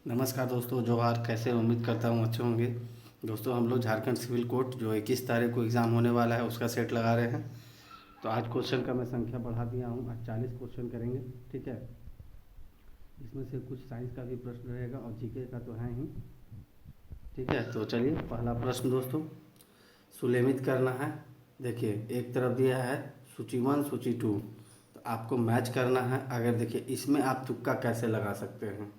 नमस्कार दोस्तों, जोहार। कैसे उम्मीद करता हूँ अच्छे होंगे। दोस्तों, हम लोग झारखंड सिविल कोर्ट जो 21 तारीख को एग्ज़ाम होने वाला है उसका सेट लगा रहे हैं। तो आज क्वेश्चन का मैं संख्या बढ़ा दिया हूँ, आज 40 क्वेश्चन करेंगे। ठीक है, इसमें से कुछ साइंस का भी प्रश्न रहेगा और जीके का तो है ही। ठीक है, तो चलिए पहला प्रश्न दोस्तों, सुलेमित करना है। देखिए, एक तरफ दिया है सूची 1 सूची 2, तो आपको मैच करना है। अगर देखिए इसमें आप तुक्का कैसे लगा सकते हैं।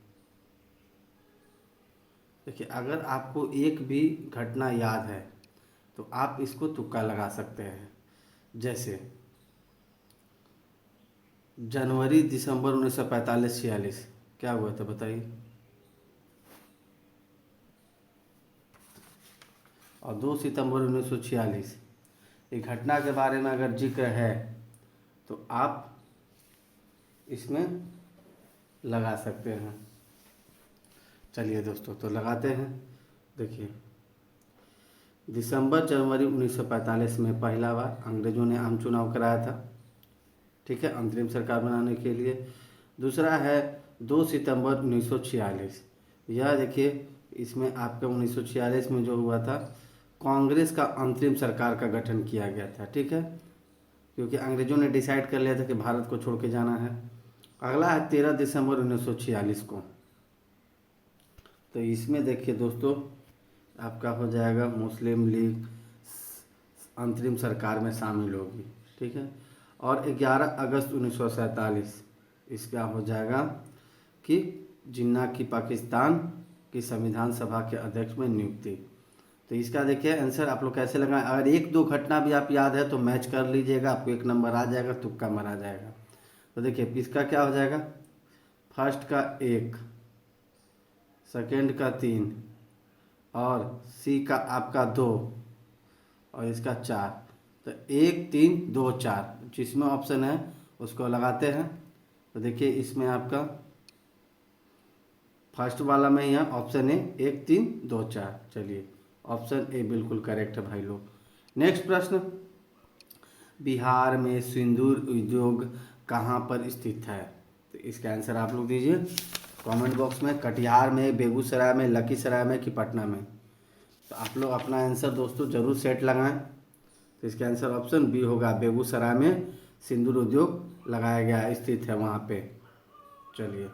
देखिए, अगर आपको एक भी घटना याद है तो आप इसको तुक्का लगा सकते हैं। जैसे जनवरी दिसंबर 1945-46 क्या हुआ था बताइए। और 2 सितंबर 1946, ये घटना के बारे में अगर जिक्र है तो आप इसमें लगा सकते हैं। चलिए दोस्तों, तो लगाते हैं। देखिए, दिसंबर जनवरी 1945 में पहला बार अंग्रेज़ों ने आम चुनाव कराया था। ठीक है, अंतरिम सरकार बनाने के लिए। दूसरा है 2 सितंबर 1946। यह देखिए, इसमें आपका 1946 में जो हुआ था, कांग्रेस का अंतरिम सरकार का गठन किया गया था। ठीक है, क्योंकि अंग्रेज़ों ने डिसाइड कर लिया था कि भारत को छोड़ के जाना है। अगला है 13 दिसंबर 1946 को। तो इसमें देखिए दोस्तों, आपका हो जाएगा मुस्लिम लीग अंतरिम सरकार में शामिल होगी। ठीक है, और 11 अगस्त 1947 इसका हो जाएगा कि जिन्ना की पाकिस्तान की संविधान सभा के अध्यक्ष में नियुक्ति। तो इसका देखिए आंसर आप लोग कैसे लगाएं। अगर एक दो घटना भी आप याद है तो मैच कर लीजिएगा, आपको 1 नंबर आ जाएगा, तुक्का मारा जाएगा। तो देखिए इसका क्या हो जाएगा, फर्स्ट का 1, सेकेंड का 3 और सी का आपका 2 और इसका 4। तो 1 3 2 4 जिसमें ऑप्शन है उसको लगाते हैं। तो देखिए इसमें आपका फर्स्ट वाला में ही है ऑप्शन ए 1 3 2 4। चलिए, ऑप्शन ए बिल्कुल करेक्ट है भाई लोग। नेक्स्ट प्रश्न, बिहार में सिंदूर उद्योग कहाँ पर स्थित है। तो इसका आंसर आप लोग दीजिए कमेंट बॉक्स में। कटिहार में, बेगूसराय में, लखीसराय में कि पटना में। तो आप लोग अपना आंसर दोस्तों ज़रूर सेट लगाएं। तो इसका आंसर ऑप्शन बी होगा, बेगूसराय में सिंदूर उद्योग लगाया गया, स्थित है वहाँ पे। चलिए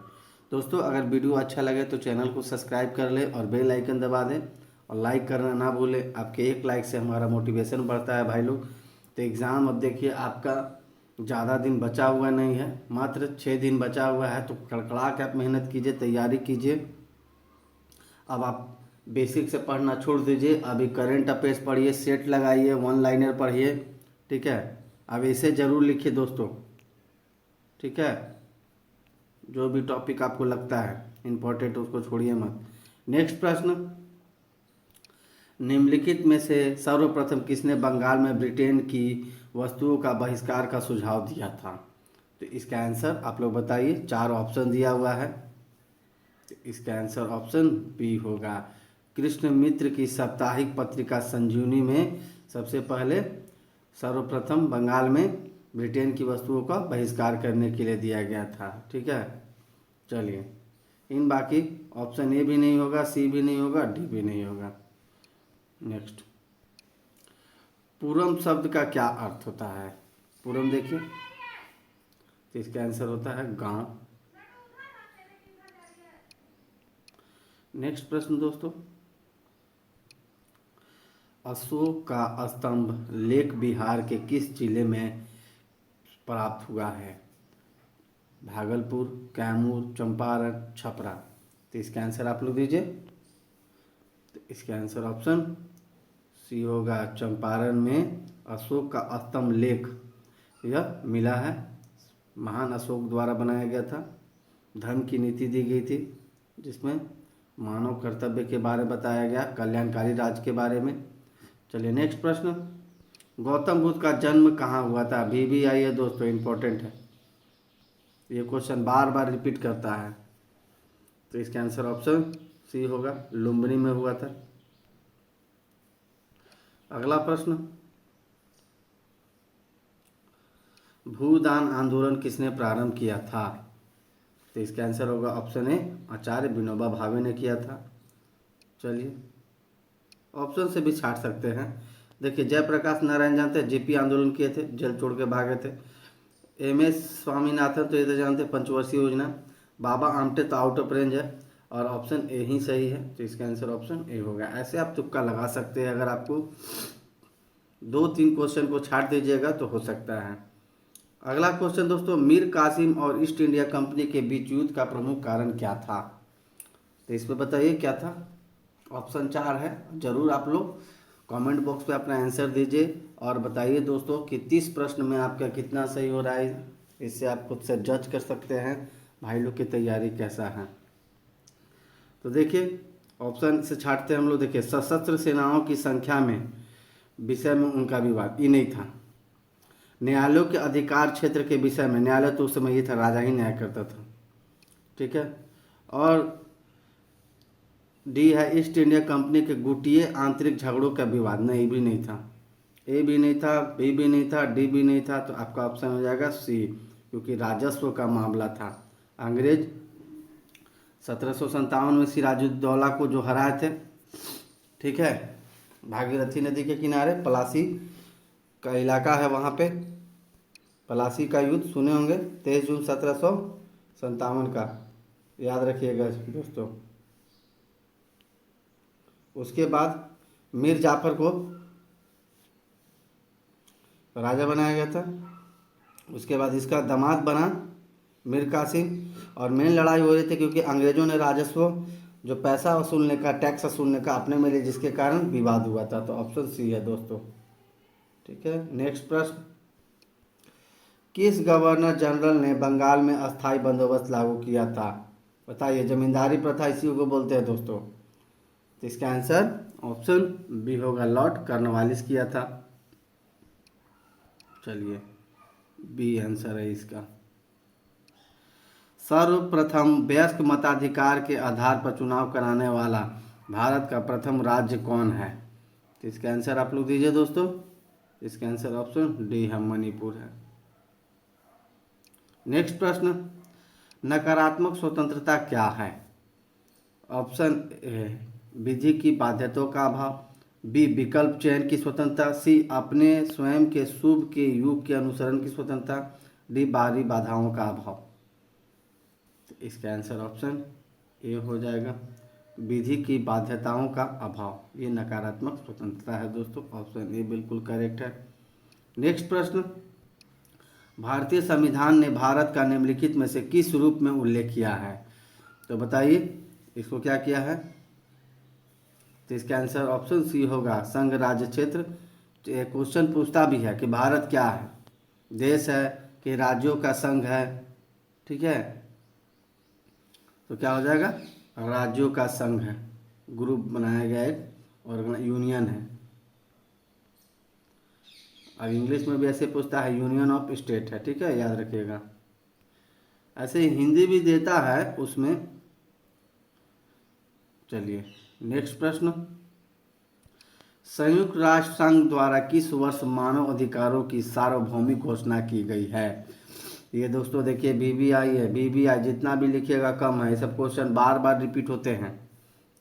दोस्तों, अगर वीडियो अच्छा लगे तो चैनल को सब्सक्राइब कर ले और बेल आइकन दबा दें और लाइक करना ना भूलें। आपके एक लाइक से हमारा मोटिवेशन बढ़ता है भाई लोग। तो एग्ज़ाम अब देखिए आपका ज़्यादा दिन बचा हुआ नहीं है, मात्र 6 दिन बचा हुआ है। तो कड़कड़ा के आप मेहनत कीजिए, तैयारी कीजिए। अब आप बेसिक से पढ़ना छोड़ दीजिए, अभी करेंट अफेयर्स पढ़िए, सेट लगाइए, वन लाइनर पढ़िए। ठीक है, अब इसे ज़रूर लिखिए दोस्तों। ठीक है, जो भी टॉपिक आपको लगता है इम्पोर्टेंट उसको छोड़िए मत। नेक्स्ट प्रश्न, निम्नलिखित में से सर्वप्रथम किसने बंगाल में ब्रिटेन की वस्तुओं का बहिष्कार का सुझाव दिया था। तो इसका आंसर आप लोग बताइए, 4 ऑप्शन दिया हुआ है। तो इसका आंसर ऑप्शन बी होगा, कृष्ण मित्र की साप्ताहिक पत्रिका संजीवनी में सबसे पहले सर्वप्रथम बंगाल में ब्रिटेन की वस्तुओं का बहिष्कार करने के लिए दिया गया था। ठीक है, चलिए इन बाकी ऑप्शन ए भी नहीं होगा, सी भी नहीं होगा, डी भी नहीं होगा। नेक्स्ट, पूरम शब्द का क्या अर्थ होता है। पूरम देखिए, तो इसका आंसर होता है गांव। नेक्स्ट प्रश्न दोस्तों, अशोक का स्तंभ लेख बिहार के किस जिले में प्राप्त हुआ है। भागलपुर, कैमूर, चंपारण, छपरा। तो इसका आंसर आप लोग दीजिए। तो इसका आंसर ऑप्शन सी होगा, चंपारण में अशोक का स्तंभ लेख यह मिला है। महान अशोक द्वारा बनाया गया था। धर्म की नीति दी गई थी जिसमें मानव कर्तव्य के बारे में बताया गया, कल्याणकारी राज्य के बारे में। चलिए नेक्स्ट प्रश्न, गौतम बुद्ध का जन्म कहाँ हुआ था। भी आई है दोस्तों, इम्पोर्टेंट है ये क्वेश्चन, बार बार रिपीट करता है। तो इसका आंसर ऑप्शन सी होगा, लुम्बिनी में हुआ था। अगला प्रश्न, भूदान आंदोलन किसने प्रारंभ किया था। तो इसका आंसर होगा ऑप्शन ए, आचार्य विनोबा भावे ने किया था। चलिए ऑप्शन से भी छाट सकते हैं। देखिए जयप्रकाश नारायण जानते हैं, जेपी आंदोलन किए थे, जेल छोड़ के भागे थे। एम.एस. स्वामीनाथन तो ये तो जानते हैं, पंचवर्षीय योजना। बाबा आमटे तो आउट ऑफ रेंज है और ऑप्शन ए ही सही है, तो इसका आंसर ऑप्शन ए होगा। ऐसे आप तुक्का लगा सकते हैं, अगर आपको 2-3 क्वेश्चन को छाट दीजिएगा तो हो सकता है। अगला क्वेश्चन दोस्तों, मीर कासिम और ईस्ट इंडिया कंपनी के बीच युद्ध का प्रमुख कारण क्या था? तो इसमें बताइए क्या था। ऑप्शन 4 है, जरूर आप लोग कमेंट बॉक्स पे अपना आंसर दीजिए और बताइए दोस्तों कि 30 प्रश्न में आपका कितना सही हो रहा है। इससे आप खुद से जज कर सकते हैं भाई लोग की तैयारी कैसा है। तो देखिए ऑप्शन से छाटते हैं हम लोग। देखिए सशस्त्र सेनाओं की संख्या में विषय में उनका विवाद, ये नहीं था। न्यायालयों के अधिकार क्षेत्र के विषय में, न्यायालय तो उस समय ये था, राजा ही न्याय करता था, ठीक है। और डी है ईस्ट इंडिया कंपनी के गुटिये आंतरिक झगड़ों का विवाद, नहीं भी नहीं था। ए भी नहीं था, बी भी नहीं था, डी भी नहीं था, तो आपका ऑप्शन हो जाएगा सी, क्योंकि राजस्व का मामला था। अंग्रेज 1757 में सिराजुद्दौला को जो हराए थे, ठीक है, भागीरथी नदी के किनारे पलासी का इलाका है, वहाँ पे पलासी का युद्ध सुने होंगे, 23 जून 1757 का, याद रखिएगा दोस्तों। उसके बाद मीर जाफर को राजा बनाया गया था। उसके बाद इसका दामाद बना मीर कासिम, और मेन लड़ाई हो रही थी क्योंकि अंग्रेजों ने राजस्व जो पैसा वसूलने का, टैक्स वसूलने का अपने में लिया, जिसके कारण विवाद हुआ था। तो ऑप्शन सी है दोस्तों, ठीक है। नेक्स्ट प्रश्न, किस गवर्नर जनरल ने बंगाल में अस्थाई बंदोबस्त लागू किया था? बताइए, जमींदारी प्रथा इसी को बोलते हैं दोस्तों। तो इसका आंसर ऑप्शन बी होगा, लॉर्ड कॉर्नवालिस किया था। चलिए बी आंसर है इसका। सर्वप्रथम वयस्क मताधिकार के आधार पर चुनाव कराने वाला भारत का प्रथम राज्य कौन है? तो इसका आंसर आप लोग दीजिए दोस्तों। इसका आंसर ऑप्शन डी है, मणिपुर है। नेक्स्ट प्रश्न, नकारात्मक स्वतंत्रता क्या है? ऑप्शन ए विधि की बाध्यताओं का अभाव, बी विकल्प चयन की स्वतंत्रता, सी अपने स्वयं के शुभ के युग के अनुसरण की स्वतंत्रता, डी बाहरी बाधाओं का अभाव। तो इसका आंसर ऑप्शन ए हो जाएगा, विधि की बाध्यताओं का अभाव, ये नकारात्मक स्वतंत्रता है दोस्तों। ऑप्शन ए बिल्कुल करेक्ट है। नेक्स्ट प्रश्न, भारतीय संविधान ने भारत का निम्नलिखित में से किस रूप में उल्लेख किया है? तो बताइए इसको क्या किया है। तो इसका आंसर ऑप्शन सी होगा, संघ राज्य क्षेत्र। तो एक क्वेश्चन पूछता भी है कि भारत क्या है, देश है कि राज्यों का संघ है, ठीक है। तो क्या हो जाएगा, राज्यों का संघ है, ग्रुप बनाया गया एक और यूनियन है। अब इंग्लिश में भी ऐसे पूछता है, यूनियन ऑफ स्टेट है, ठीक है, याद रखिएगा। ऐसे हिंदी भी देता है उसमें। चलिए नेक्स्ट प्रश्न, संयुक्त राष्ट्र संघ द्वारा किस वर्ष मानव अधिकारों की सार्वभौमिक घोषणा की गई है? ये दोस्तों देखिए बीबीआई है, बीबीआई जितना भी लिखिएगा कम है, ये सब क्वेश्चन बार बार रिपीट होते हैं।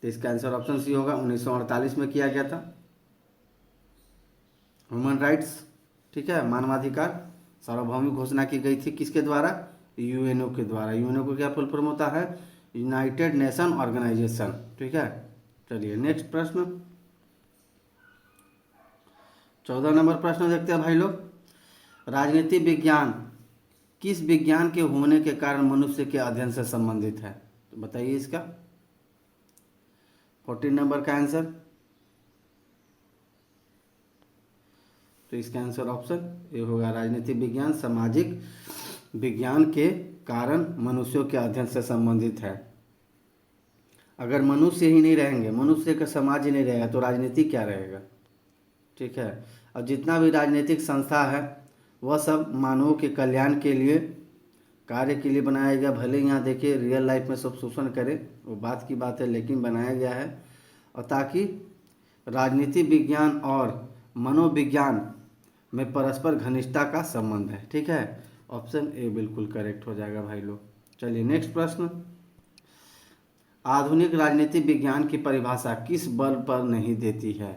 तो इसका आंसर ऑप्शन सी होगा, 1948 में किया गया था। ह्यूमन राइट्स, ठीक है, मानवाधिकार सार्वभौमिक घोषणा की गई थी किसके द्वारा? यूएनओ के द्वारा। यूएनओ को क्या फुल फॉर्म होता है? यूनाइटेड नेशन ऑर्गेनाइजेशन, ठीक है। चलिए नेक्स्ट प्रश्न, 14 नंबर प्रश्न देखते हैं भाई लोग। राजनीति विज्ञान किस विज्ञान के होने के कारण मनुष्य के अध्ययन से संबंधित है? तो बताइए इसका 14 नंबर का आंसर। तो इसका आंसर ऑप्शन ए होगा, राजनीति विज्ञान सामाजिक विज्ञान के कारण मनुष्यों के अध्ययन से संबंधित है। अगर मनुष्य ही नहीं रहेंगे, मनुष्य का समाज ही नहीं रहेगा, तो राजनीति क्या रहेगा, ठीक है। और जितना भी राजनीतिक संस्था है वह सब मानवों के कल्याण के लिए, कार्य के लिए बनाया गया। भले यहाँ देखिए रियल लाइफ में सब शोषण करे, वो बात की बात है, लेकिन बनाया गया है और ताकि राजनीति विज्ञान और मनोविज्ञान में परस्पर घनिष्ठता का संबंध है, ठीक है। ऑप्शन ए बिल्कुल करेक्ट हो जाएगा भाई लोग। चलिए नेक्स्ट प्रश्न, आधुनिक राजनीति विज्ञान की परिभाषा किस बल पर नहीं देती है?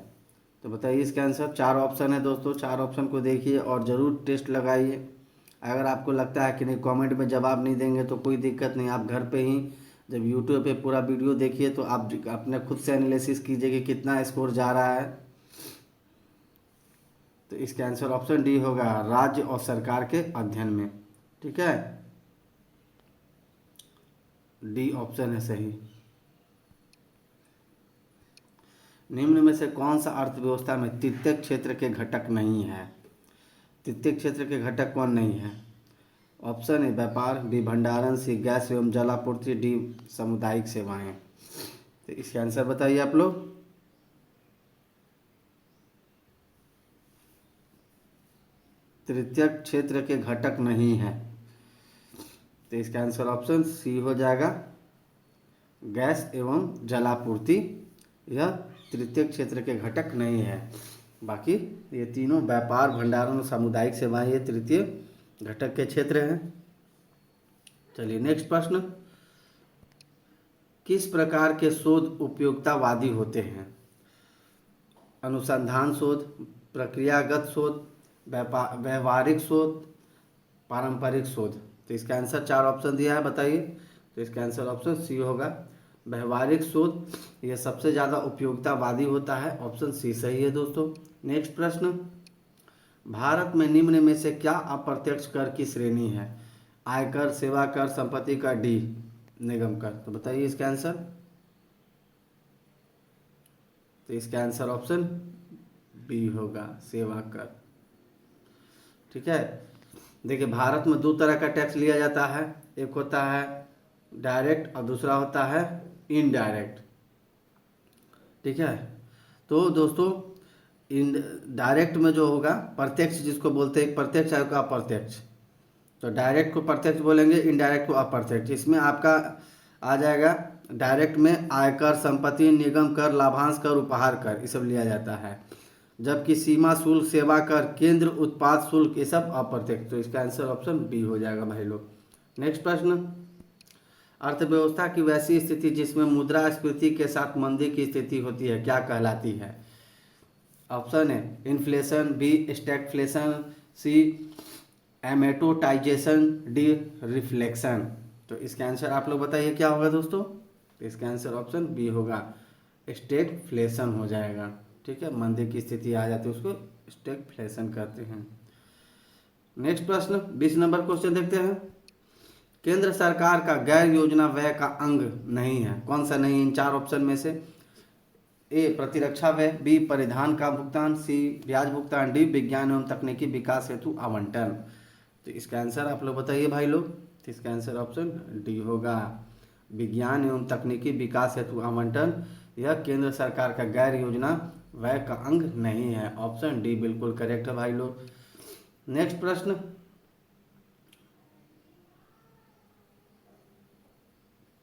तो बताइए इसका आंसर। 4 ऑप्शन है दोस्तों, 4 ऑप्शन को देखिए और ज़रूर टेस्ट लगाइए। अगर आपको लगता है कि नहीं कमेंट में जवाब नहीं देंगे तो कोई दिक्कत नहीं, आप घर पे ही जब यूट्यूब पे पूरा वीडियो देखिए तो आप अपने खुद से एनालिसिस कीजिए कि कितना स्कोर जा रहा है। तो इसका आंसर ऑप्शन डी होगा, राज्य और सरकार के अध्ययन में। ठीक है, डी ऑप्शन है सही। निम्न में से कौन सा अर्थव्यवस्था में तृतीय क्षेत्र के घटक नहीं है? तृतीय क्षेत्र के घटक कौन नहीं है? ऑप्शन ए व्यापार, बी भंडारण, सी गैस एवं जलापूर्ति, डी सामुदायिक सेवाएं। तो इसका आंसर बताइए आप लोग। तृतीय क्षेत्र के घटक नहीं है, तो इसका आंसर ऑप्शन सी हो जाएगा, गैस एवं जलापूर्ति। यह तृतीय क्षेत्र के घटक नहीं है। बाकी ये तीनों व्यापार, भंडारण और सामुदायिक सेवाएं ये तृतीय घटक के क्षेत्र हैं। चलिए नेक्स्ट प्रश्न, किस प्रकार के शोध उपयोगितावादी होते हैं? अनुसंधान शोध, प्रक्रियागत शोध, व्यवहारिक शोध, पारंपरिक शोध। तो इसका आंसर 4 ऑप्शन दिया है, बताइए। तो इसका आंसर ऑप्शन सी होगा, व्यवहारिक शोध। यह सबसे ज़्यादा उपयोगितावादी होता है, ऑप्शन सी सही है दोस्तों। नेक्स्ट प्रश्न, भारत में निम्न में से क्या अप्रत्यक्ष कर की श्रेणी है? आयकर, सेवा कर, संपत्ति कर, डी निगम कर। तो बताइए इसका आंसर। तो इसका आंसर ऑप्शन बी होगा, सेवा कर। ठीक है, देखिए भारत में 2 तरह का टैक्स लिया जाता है, एक होता है डायरेक्ट और दूसरा होता है इनडायरेक्ट। ठीक है, तो दोस्तों डायरेक्ट में जो होगा प्रत्यक्ष, जिसको बोलते हैं प्रत्यक्ष आय का अप्रत्यक्ष, तो डायरेक्ट को प्रत्यक्ष बोलेंगे, इनडायरेक्ट को अप्रत्यक्ष। इसमें आपका आ जाएगा डायरेक्ट में आयकर, संपत्ति, निगम कर, लाभांश कर, उपहार कर, ये सब लिया जाता है। जबकि सीमा शुल्क, सेवा कर, केंद्र उत्पाद शुल्क, ये सब अप्रत्यक्ष। तो इसका आंसर ऑप्शन बी हो जाएगा भाई लोग। नेक्स्ट प्रश्न, अर्थव्यवस्था की वैसी स्थिति जिसमें मुद्रास्फीति के साथ मंदी की स्थिति होती है क्या कहलाती है? ऑप्शन है इन्फ्लेशन, बी स्टैगफ्लेशन, सी एमेटोटाइजेशन, डी रिफ्लेक्शन। तो इसका आंसर आप लोग बताइए क्या होगा दोस्तों। तो इसका आंसर ऑप्शन बी होगा, स्टैगफ्लेशन हो जाएगा। ठीक है, मंदी की स्थिति आ जाती है उसको स्टैगफ्लेशन कहते हैं। नेक्स्ट प्रश्न 20 नंबर क्वेश्चन देखते हैं, केंद्र सरकार का गैर योजना व्यय का अंग नहीं है, कौन सा नहीं? इन 4 ऑप्शन में से ए प्रतिरक्षा व्यय, बी परिधान का भुगतान, सी ब्याज भुगतान, डी विज्ञान एवं तकनीकी विकास हेतु आवंटन। तो इसका आंसर आप लोग बताइए भाई लोग। तो इसका आंसर ऑप्शन डी होगा, विज्ञान एवं तकनीकी विकास हेतु आवंटन। यह केंद्र सरकार का गैर योजना व्यय का अंग नहीं है, ऑप्शन डी बिल्कुल करेक्ट है भाई लोग। नेक्स्ट प्रश्न,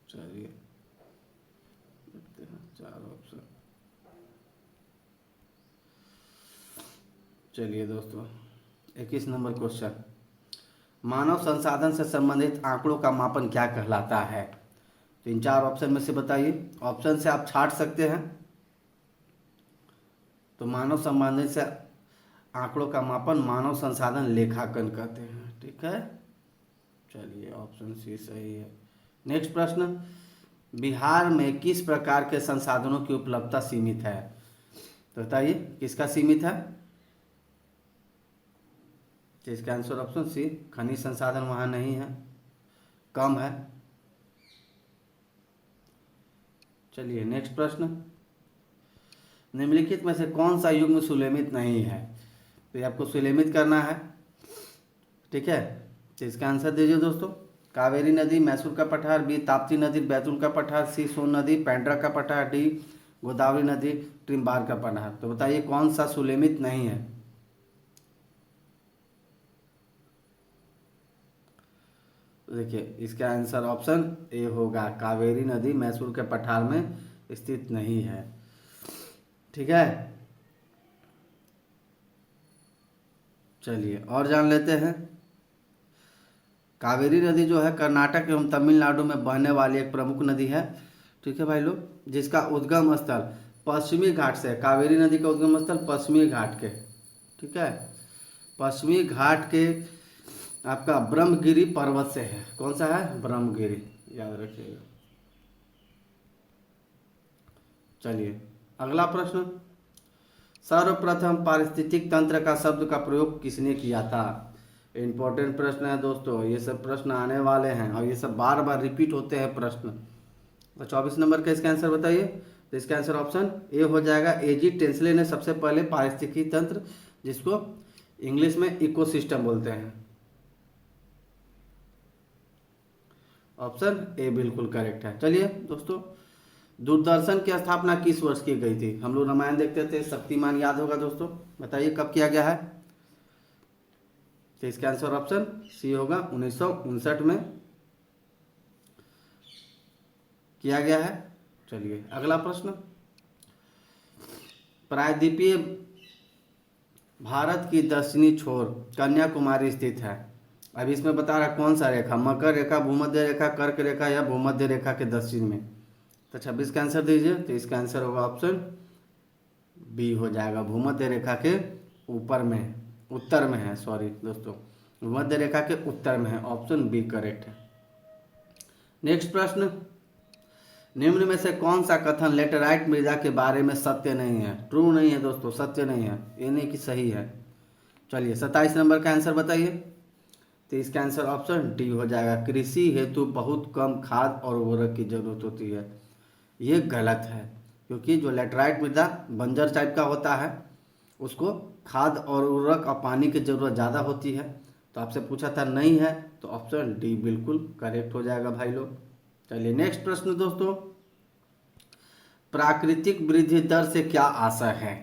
चलिए देखते हैं 4 ऑप्शन। चलिए दोस्तों 21 नंबर क्वेश्चन, मानव संसाधन से संबंधित आंकड़ों का मापन क्या कहलाता है? तो इन 4 ऑप्शन में से बताइए, ऑप्शन से आप छांट सकते हैं। तो मानव संबंधित से आंकड़ों का मापन मानव संसाधन लेखांकन कहते हैं। ठीक है, चलिए ऑप्शन सी सही है। नेक्स्ट प्रश्न, बिहार में किस प्रकार के संसाधनों की उपलब्धता सीमित है? तो बताइए किसका सीमित है? तो इसका आंसर ऑप्शन सी, खनिज संसाधन वहाँ नहीं है, कम है। चलिए नेक्स्ट प्रश्न, निम्नलिखित में से कौन सा युग्म सुलेमित नहीं है? तो ये आपको सुलेमित करना है। ठीक है, तो इसका आंसर दीजिए दोस्तों। कावेरी नदी, मैसूर का पठार, बी ताप्ती नदी, बैतूल का पठार, सी सोन नदी, पेंड्रा का पठार, डी गोदावरी नदी, ट्रिम्बार का पठार। तो बताइए कौन सा सुलेमित नहीं है? देखिए इसका आंसर ऑप्शन ए होगा, कावेरी नदी मैसूर के पठार में स्थित नहीं है। ठीक है, चलिए और जान लेते हैं। कावेरी नदी जो है कर्नाटक एवं तमिलनाडु में बहने वाली एक प्रमुख नदी है, ठीक है भाई लोग, जिसका उद्गम स्थल पश्चिमी घाट से है। कावेरी नदी का उद्गम स्थल पश्चिमी घाट के, ठीक है, पश्चिमी घाट के आपका ब्रह्मगिरी पर्वत से है। कौन सा है? ब्रह्मगिरी, याद रखिएगा। चलिए अगला प्रश्न, सर्वप्रथम पारिस्थितिक तंत्र का शब्द का प्रयोग किसने किया था? इंपॉर्टेंट प्रश्न है दोस्तों, ये सब प्रश्न आने वाले हैं और ये सब बार बार रिपीट होते हैं प्रश्न। तो 24 नंबर का इसका आंसर बताइए। तो इसका आंसर ऑप्शन ए हो जाएगा। एजी टेंसले ने सबसे पहले पारिस्थितिकी तंत्र, जिसको इंग्लिश में इकोसिस्टम बोलते हैं, ऑप्शन ए बिल्कुल करेक्ट है। चलिए दोस्तों, दूरदर्शन की स्थापना किस वर्ष की गई थी? हम लोग रामायण देखते थे, शक्तिमान याद होगा दोस्तों, बताइए कब किया गया है? तो इसका आंसर ऑप्शन सी होगा, 1959 में किया गया है। चलिए अगला प्रश्न, प्रायद्वीपीय भारत की दक्षिणी छोर कन्याकुमारी स्थित है। अभी इसमें बता रहा कौन सा रेखा, मकर रेखा, भूमध्य रेखा, कर्क रेखा या भूमध्य रेखा के दक्षिण में। तो 26 का आंसर दीजिए। तो इसका आंसर होगा ऑप्शन बी हो जाएगा, भूमध्य रेखा के ऊपर में, उत्तर में है, सॉरी दोस्तों, भूमध्य रेखा के उत्तर में है, ऑप्शन बी करेक्ट है। नेक्स्ट प्रश्न, निम्न में से कौन सा कथन लेटेराइट मृदा के बारे में सत्य नहीं है? ट्रू नहीं है दोस्तों, सत्य नहीं है, ये नहीं कि सही है। चलिए 27 नंबर का आंसर बताइए। तो इसका आंसर ऑप्शन डी हो जाएगा, कृषि हेतु बहुत कम खाद और उर्वरक की जरूरत होती है। ये गलत है, क्योंकि जो लेटेराइट मृदा बंजर टाइप का होता है उसको खाद और उर्वरक और पानी की जरूरत ज़्यादा होती है। तो आपसे पूछा था नहीं है, तो ऑप्शन डी बिल्कुल करेक्ट हो जाएगा भाई लोग। चलिए नेक्स्ट प्रश्न दोस्तों, प्राकृतिक वृद्धि दर से क्या आशय है?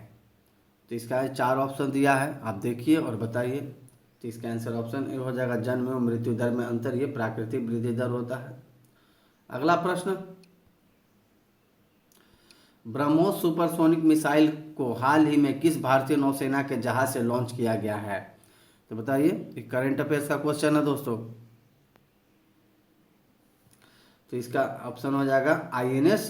तो इसका 4 ऑप्शन दिया है, आप देखिए और बताइए। तो इसका आंसर ऑप्शन ए हो जाएगा, जन्म एवं मृत्यु दर में अंतर, ये प्राकृतिक वृद्धि दर होता है। अगला प्रश्न, ब्रह्मोस सुपरसोनिक मिसाइल को हाल ही में किस भारतीय नौसेना के जहाज से लॉन्च किया गया है? तो बताइए, ये करंट अफेयर्स का क्वेश्चन है दोस्तों। तो इसका ऑप्शन हो जाएगा INS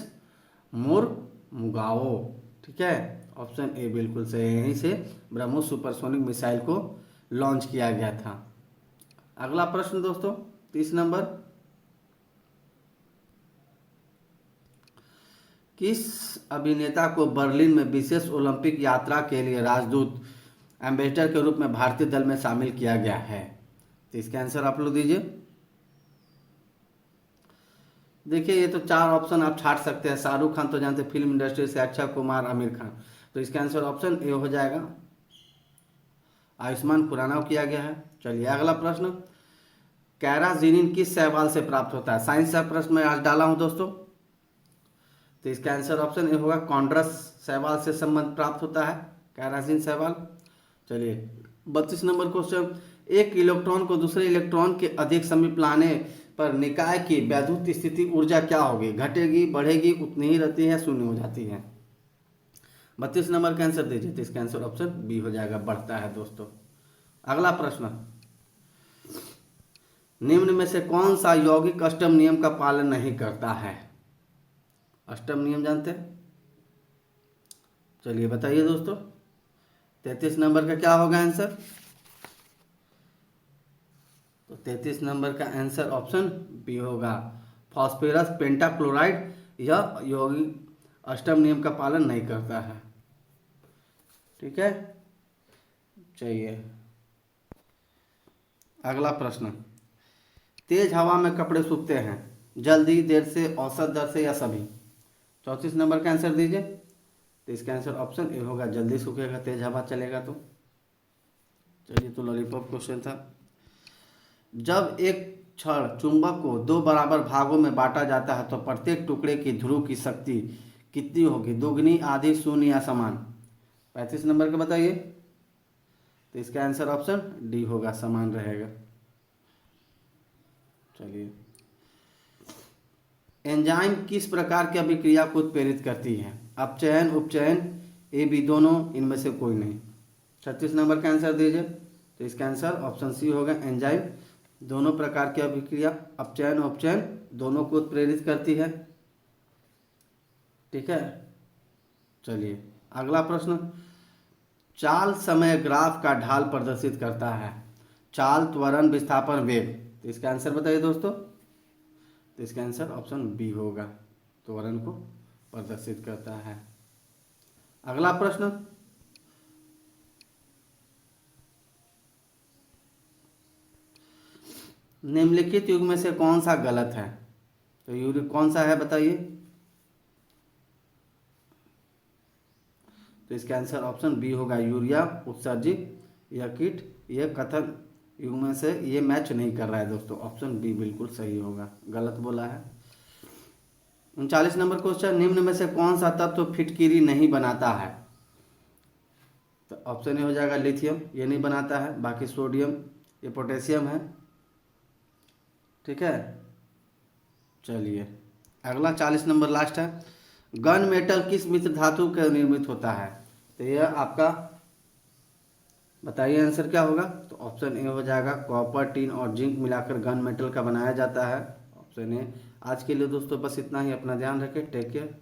मुगाओ, ठीक है, ऑप्शन ए बिल्कुल सही है। यहीं से ब्रह्मोस सुपरसोनिक मिसाइल को लॉन्च किया गया था। अगला प्रश्न दोस्तों 30 नंबर, किस अभिनेता को बर्लिन में विशेष ओलंपिक यात्रा के लिए राजदूत एम्बेसडर के रूप में भारतीय दल में शामिल किया गया है? तो इसका आंसर आप लोग दीजिए। देखिए ये तो 4 ऑप्शन आप छाट सकते हैं। शाहरुख खान तो जानते, फिल्म इंडस्ट्री से, अक्षय कुमार, आमिर खान। तो इसका आंसर ऑप्शन ए हो जाएगा, आयुष्मान खुराना को किया गया है। चलिए अगला प्रश्न, कैराजीनिन किस शैवाल से प्राप्त होता है? साइंस का प्रश्न मैं आज डाला हूं दोस्तों। तो इसका आंसर ऑप्शन ए होगा, कॉन्ड्रस शैवाल से संबंध प्राप्त होता है कैराजीन शैवाल। चलिए 32 नंबर क्वेश्चन, एक इलेक्ट्रॉन को दूसरे इलेक्ट्रॉन के अधिक समीप लाने पर निकाय की वैद्युत स्थिति ऊर्जा क्या होगी? घटेगी, बढ़ेगी, उतनी ही रहती है, शून्य हो जाती है? 32 नंबर का आंसर दीजिए। तो इसका आंसर ऑप्शन बी हो जाएगा, बढ़ता है दोस्तों। अगला प्रश्न, निम्न में से कौन सा यौगिक अष्टम नियम का पालन नहीं करता है? अष्टम नियम जानते हैं? चलिए बताइए दोस्तों। 33 नंबर का क्या होगा आंसर? तो 33 नंबर का आंसर ऑप्शन बी होगा, फास्फोरस पेंटाक्लोराइड। यह यौगिक अष्टम नियम का पालन नहीं करता है, ठीक है। चाहिए अगला प्रश्न, तेज हवा में कपड़े सूखते हैं जल्दी, देर से, औसत दर से या सभी? 34 नंबर का आंसर दीजिए। तो इसका आंसर ऑप्शन ए होगा, जल्दी सूखेगा, तेज हवा चलेगा तो। चलिए तो लॉलीपॉप क्वेश्चन था, जब एक छड़ चुंबक को 2 बराबर भागों में बांटा जाता है तो प्रत्येक टुकड़े की ध्रुव की शक्ति कितनी होगी? दोगुनी, आधी, शून्य या समान? 35 नंबर का बताइए। तो इसका आंसर ऑप्शन डी होगा, समान रहेगा। चलिए, एंजाइम किस प्रकार की अभिक्रिया को उत्प्रेरित करती है? अपचयन, उपचयन, ए बी दोनों, इनमें से कोई नहीं? 36 नंबर का आंसर दीजिए। तो इसका आंसर ऑप्शन सी होगा, एंजाइम दोनों प्रकार की अभिक्रिया अपचयन और उपचयन दोनों को प्रेरित करती है। ठीक है, चलिए अगला प्रश्न, चाल समय ग्राफ का ढाल प्रदर्शित करता है। चाल, त्वरण, विस्थापन, वेग। तो इसका आंसर बताइए दोस्तों। तो इसका आंसर ऑप्शन बी होगा, त्वरण को प्रदर्शित करता है। अगला प्रश्न, निम्नलिखित युग में से कौन सा गलत है। तो युग कौन सा है बताइए। तो इसका आंसर ऑप्शन बी होगा, यूरिया उत्सर्जित या कीट। ये कथन युग में से ये मैच नहीं कर रहा है दोस्तों, ऑप्शन बी बिल्कुल सही होगा, गलत बोला है। 39 नंबर क्वेश्चन, निम्न में से कौन सा तत्व फिटकिरी नहीं बनाता है। तो ऑप्शन ए हो जाएगा लिथियम, ये नहीं बनाता है। बाकी सोडियम, ये पोटेशियम है। ठीक है, चलिए अगला 40 नंबर लास्ट है, गन मेटल किस मिश्र धातु का निर्मित होता है। तो यह आपका बताइए आंसर क्या होगा। तो ऑप्शन ए हो जाएगा, कॉपर, टिन और जिंक मिलाकर गन मेटल का बनाया जाता है, ऑप्शन ए। आज के लिए दोस्तों बस इतना ही, अपना ध्यान रखें, टेक केयर।